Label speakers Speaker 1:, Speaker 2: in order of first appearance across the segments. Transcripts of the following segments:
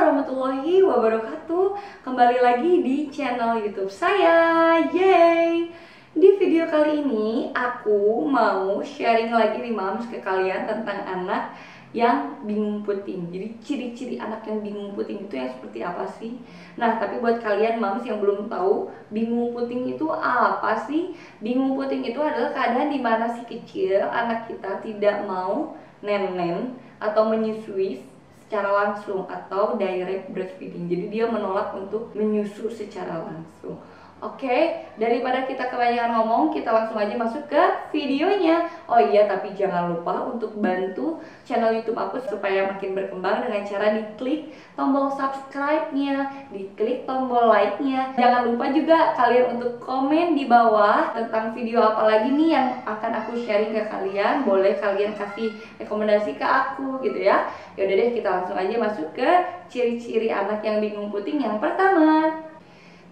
Speaker 1: warahmatullahi wabarakatuh. Kembali lagi di channel YouTube saya. Yeay. Di video kali ini aku mau sharing lagi nih Mams ke kalian tentang anak yang bingung puting. Jadi ciri-ciri anak yang bingung puting itu yang seperti apa sih? Nah, tapi buat kalian Mams yang belum tahu, bingung puting itu apa sih? Bingung puting itu adalah keadaan di mana si kecil anak kita tidak mau nenen atau menyusui secara langsung atau direct breastfeeding. Jadi dia menolak untuk menyusu secara langsung. Oke, daripada kita kebanyakan ngomong, kita langsung aja masuk ke videonya. Oh iya, tapi jangan lupa untuk bantu channel YouTube aku supaya makin berkembang dengan cara diklik tombol subscribe-nya, diklik tombol like-nya. Jangan lupa juga kalian untuk komen di bawah tentang video apa lagi nih yang akan aku sharing ke kalian. Boleh kalian kasih rekomendasi ke aku gitu ya. Yaudah deh, kita langsung aja masuk ke ciri-ciri anak yang bingung puting yang pertama.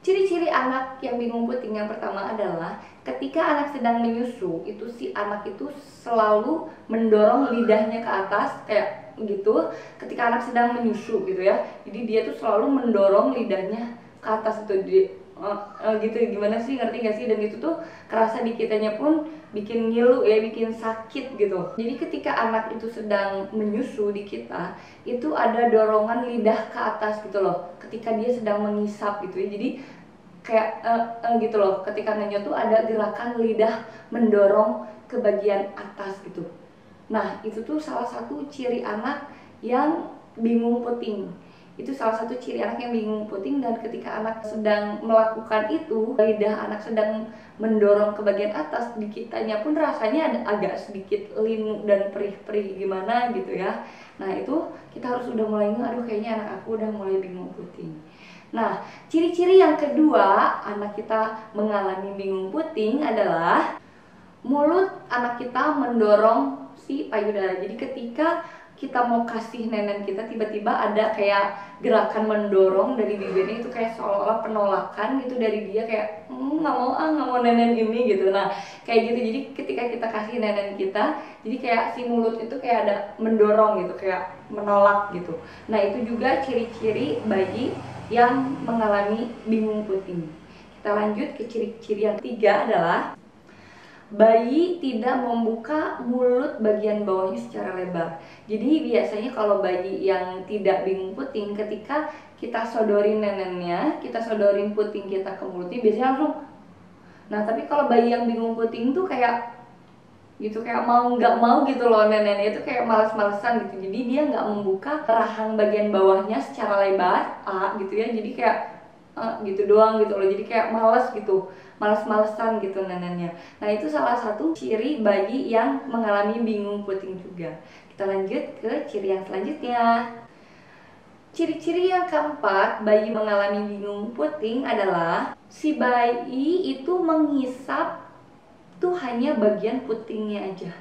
Speaker 1: Ciri-ciri anak yang bingung puting yang pertama adalah ketika anak sedang menyusu, itu si anak itu selalu mendorong lidahnya ke atas kayak gitu ketika anak sedang menyusu gitu ya. Jadi dia tuh selalu mendorong lidahnya ke atas itu gitu, gimana sih, ngerti gak sih? Dan itu tuh kerasa di kitanya pun bikin ngilu ya, bikin sakit gitu. Jadi ketika anak itu sedang menyusu di kita, itu ada dorongan lidah ke atas gitu loh ketika dia sedang mengisap gitu ya. Jadi kayak gitu loh, ketika ngenyot tuh ada gerakan lidah mendorong ke bagian atas gitu. Nah, itu tuh salah satu ciri anak yang bingung puting. Itu salah satu ciri anak yang bingung puting, dan ketika anak sedang melakukan itu, lidah anak sedang mendorong ke bagian atas, di kitanya pun rasanya ada agak sedikit linu dan perih-perih gimana gitu ya. Nah, itu kita harus udah mulai aduh kayaknya anak aku udah mulai bingung puting. Nah, ciri-ciri yang kedua anak kita mengalami bingung puting adalah mulut anak kita mendorong si payudara. Jadi ketika kita mau kasih nenen kita, tiba-tiba ada kayak gerakan mendorong dari bibirnya, itu kayak seolah-olah penolakan gitu dari dia, kayak nggak mau nenen ini gitu. Nah, kayak gitu. Jadi ketika kita kasih nenen kita, jadi kayak si mulut itu kayak ada mendorong gitu, kayak menolak gitu. Nah, itu juga ciri-ciri bayi yang mengalami bingung puting. Kita lanjut ke ciri-ciri yang ketiga adalah bayi tidak membuka mulut bagian bawahnya secara lebar. Jadi biasanya kalau bayi yang tidak bingung puting, ketika kita sodorin nenennya, kita sodorin puting kita ke mulutnya, biasanya langsung. Nah, tapi kalau bayi yang bingung puting tuh kayak gitu, kayak mau nggak mau gitu loh, neneknya itu kayak males-malesan gitu. Jadi dia nggak membuka rahang bagian bawahnya secara lebar gitu ya. Jadi kayak gitu doang gitu loh. Jadi kayak males gitu, males-malesan gitu neneknya. Nah, itu salah satu ciri bayi yang mengalami bingung puting juga. Kita lanjut ke ciri yang selanjutnya. Ciri-ciri yang keempat bayi mengalami bingung puting adalah si bayi itu menghisap tuh hanya bagian putingnya aja,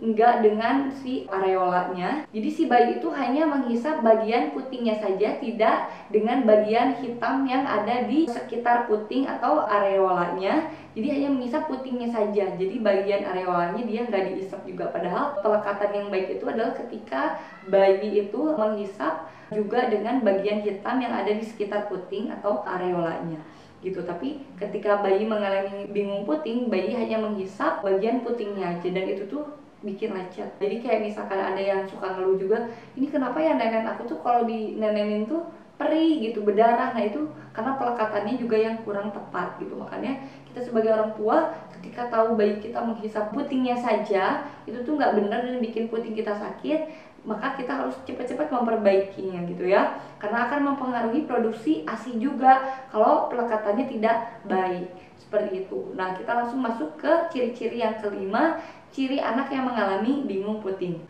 Speaker 1: enggak dengan si areolanya. Jadi si bayi itu hanya menghisap bagian putingnya saja, tidak dengan bagian hitam yang ada di sekitar puting atau areolanya. Jadi hanya menghisap putingnya saja, jadi bagian areolanya dia nggak dihisap juga. Padahal pelekatan yang baik itu adalah ketika bayi itu menghisap juga dengan bagian hitam yang ada di sekitar puting atau areolanya gitu. Tapi ketika bayi mengalami bingung puting, bayi hanya menghisap bagian putingnya aja, dan itu tuh bikin lecet. Jadi kayak misalkan ada yang suka ngeluh juga, ini kenapa ya nenen aku tuh kalau di nenenin tuh perih gitu, berdarah. Nah, itu karena pelekatannya juga yang kurang tepat gitu. Makanya kita sebagai orang tua ketika tahu bayi kita menghisap putingnya saja, itu tuh nggak benar dan bikin puting kita sakit, maka kita harus cepat-cepat memperbaikinya gitu ya, karena akan mempengaruhi produksi ASI juga kalau pelekatannya tidak baik seperti itu. Nah, kita langsung masuk ke ciri-ciri yang kelima, ciri anak yang mengalami bingung puting.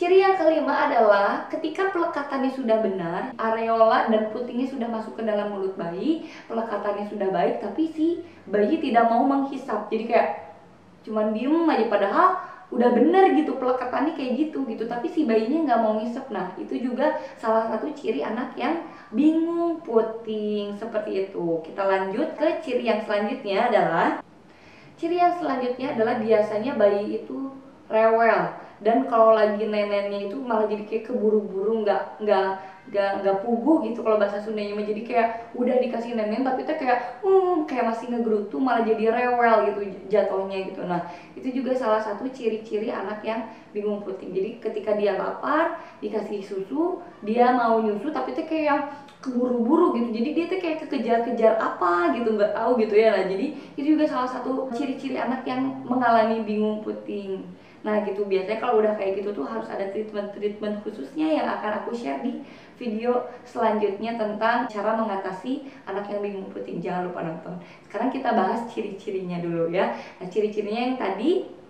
Speaker 1: Ciri yang kelima adalah ketika pelekatannya sudah benar, areola dan putingnya sudah masuk ke dalam mulut bayi, pelekatannya sudah baik, tapi si bayi tidak mau menghisap. Jadi kayak cuman diem aja, padahal udah bener gitu pelekatannya kayak gitu, tapi si bayinya nggak mau ngisep. Nah, itu juga salah satu ciri anak yang bingung puting seperti itu. Kita lanjut ke ciri yang selanjutnya adalah biasanya bayi itu rewel Dan kalau lagi neneknya itu malah jadi kayak keburu-buru, nggak puguh gitu kalau bahasa Sundanya mah. Jadi kayak udah dikasih nenek tapi tuh kayak masih ngegerutu, malah jadi rewel gitu jatuhnya gitu. Nah itu juga salah satu ciri-ciri anak yang bingung puting. Jadi ketika dia lapar dikasih susu, dia mau nyusu tapi tuh kayak yang keburu-buru gitu. Jadi dia tuh kayak kekejar-kejar apa gitu, nggak tahu gitu ya. Nah jadi itu juga salah satu ciri-ciri anak yang mengalami bingung puting. Nah gitu, biasanya kalau udah kayak gitu tuh harus ada treatment khususnya yang akan aku share di video selanjutnya tentang cara mengatasi anak yang bingung puting. Jangan lupa nonton. Sekarang kita bahas ciri-cirinya dulu ya. Nah ciri-cirinya yang tadi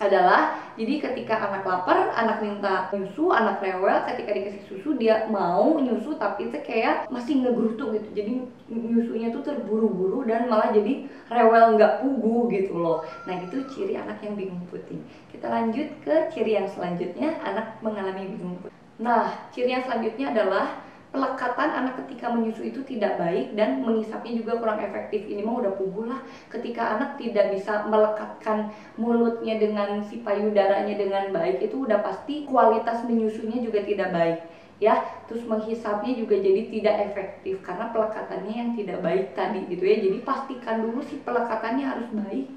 Speaker 1: adalah, jadi ketika anak lapar, anak minta nyusu, anak rewel, ketika dikasih susu dia mau nyusu tapi itu kayak masih ngegerutu gitu. Jadi nyusunya tuh terburu-buru dan malah jadi rewel, nggak pugu gitu loh. Nah itu ciri anak yang bingung puting. Kita lanjut ke ciri yang selanjutnya, anak mengalami bingung puting. Nah ciri yang selanjutnya adalah pelekatan anak ketika menyusui itu tidak baik dan mengisapnya juga kurang efektif. Ini mah udah puguh lah. Ketika anak tidak bisa melekatkan mulutnya dengan si payudaranya dengan baik, itu udah pasti kualitas menyusunya juga tidak baik ya. Terus menghisapnya juga jadi tidak efektif karena pelekatannya yang tidak baik tadi gitu ya. Jadi pastikan dulu si pelekatannya harus baik,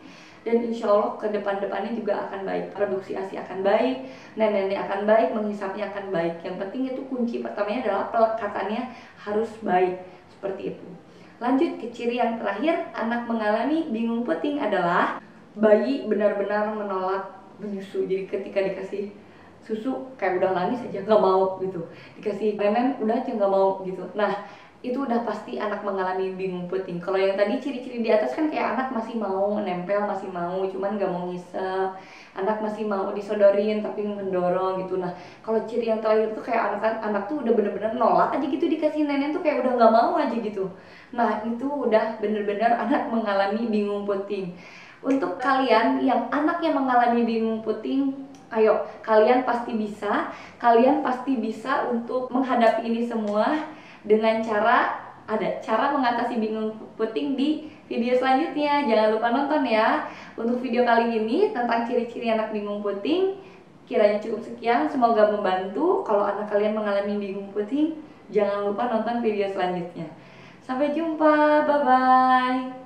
Speaker 1: dan insya Allah ke depan-depannya juga akan baik. Produksi ASI akan baik, nenek akan baik, menghisapnya akan baik. Yang penting itu kunci pertamanya adalah pelekatannya harus baik, seperti itu. Lanjut ke ciri yang terakhir, anak mengalami bingung puting adalah bayi benar-benar menolak menyusu. Jadi ketika dikasih susu kayak udah nangis aja, nggak mau gitu. Dikasih permen udah aja nggak mau gitu. Nah itu udah pasti anak mengalami bingung puting. Kalau yang tadi ciri-ciri di atas kan kayak anak masih mau nempel, masih mau, cuman gak mau ngisep, anak masih mau disodorin tapi mendorong gitu. Nah kalau ciri yang terakhir tuh kayak anak tuh udah bener-bener nolak aja gitu, dikasih nenek tuh kayak udah gak mau aja gitu. Nah itu udah bener-bener anak mengalami bingung puting. Untuk kalian yang anaknya mengalami bingung puting, ayo kalian pasti bisa untuk menghadapi ini semua dengan ada cara mengatasi bingung puting di video selanjutnya. Jangan lupa nonton ya. Untuk video kali ini tentang ciri-ciri anak bingung puting kiranya cukup sekian, semoga membantu. Kalau anak kalian mengalami bingung puting, jangan lupa nonton video selanjutnya. Sampai jumpa, bye bye.